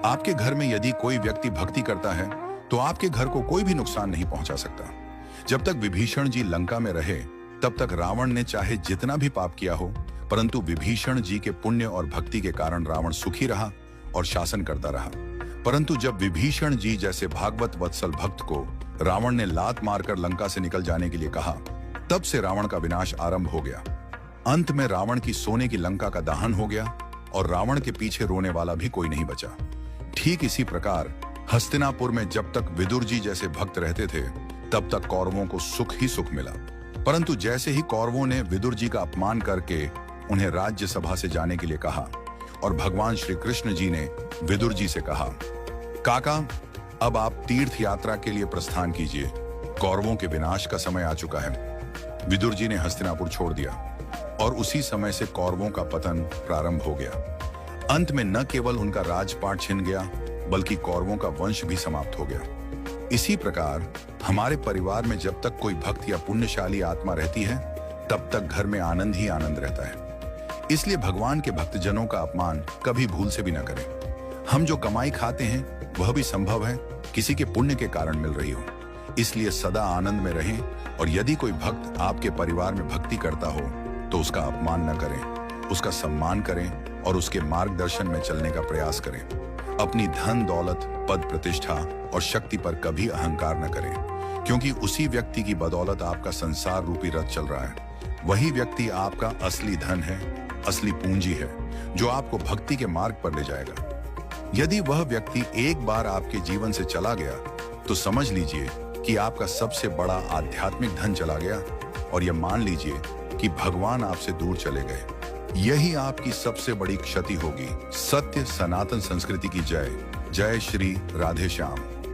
आपके घर में यदि कोई व्यक्ति भक्ति करता है तो आपके घर को कोई भी नुकसान नहीं पहुंचा सकता। जब तक विभीषण जी लंका में रहे तब तक रावण ने चाहे जितना भी पाप किया हो, परंतु विभीषण जी के पुण्य और भक्ति के कारण रावण सुखी रहा और शासन करता रहा। परंतु जब विभीषण जी जैसे भागवत वत्सल भक्त को रावण ने लात मारकर लंका से निकल जाने के लिए कहा, तब से रावण का विनाश आरंभ हो गया। अंत में रावण की सोने की लंका का दहन हो गया और रावण के पीछे रोने वाला भी कोई नहीं बचा। ठीक इसी प्रकार हस्तिनापुर में जब तक विदुर जी जैसे भक्त रहते थे तब तक कौरवों को सुख ही सुख मिला। परंतु जैसे ही कौरवों ने विदुर जी का अपमान करके उन्हें राज्यसभा से जाने के लिए कहा और भगवान श्री कृष्ण जी ने विदुर जी से कहा, काका अब आप तीर्थ यात्रा के लिए प्रस्थान कीजिए, कौरवों के विनाश का समय आ चुका है। विदुर जी ने हस्तिनापुर छोड़ दिया और उसी समय से कौरवों का पतन प्रारंभ हो गया। अंत में न केवल उनका राजपाट छिन गया बल्कि कौरवों का वंश भी समाप्त हो गया। इसी प्रकार हमारे परिवार में जब तक कोई भक्त या पुण्यशाली आत्मा रहती है तब तक घर में आनंद ही आनंद रहता है। इसलिए भगवान के भक्तजनों का अपमान कभी भूल से भी न करें। हम जो कमाई खाते हैं वह भी संभव है किसी के पुण्य के कारण मिल रही हो। इसलिए सदा आनंद में रहें और यदि कोई भक्त आपके परिवार में भक्ति करता हो तो उसका अपमान न करें, उसका सम्मान करें और उसके मार्गदर्शन में चलने का प्रयास करें। अपनी धन दौलत पद प्रतिष्ठा और शक्ति पर कभी अहंकार न करें, क्योंकि उसी व्यक्ति की बदौलत आपका संसार रूपी रथ चल रहा है। वही व्यक्ति आपका असली धन है, असली पूंजी है, जो आपको भक्ति के मार्ग पर ले जाएगा। यदि वह व्यक्ति एक बार आपके जीवन से चला गया तो समझ लीजिए कि आपका सबसे बड़ा आध्यात्मिक धन चला गया और यह मान लीजिए कि भगवान आपसे दूर चले गए। यही आपकी सबसे बड़ी क्षति होगी। सत्य सनातन संस्कृति की जय। जय श्री राधे श्याम।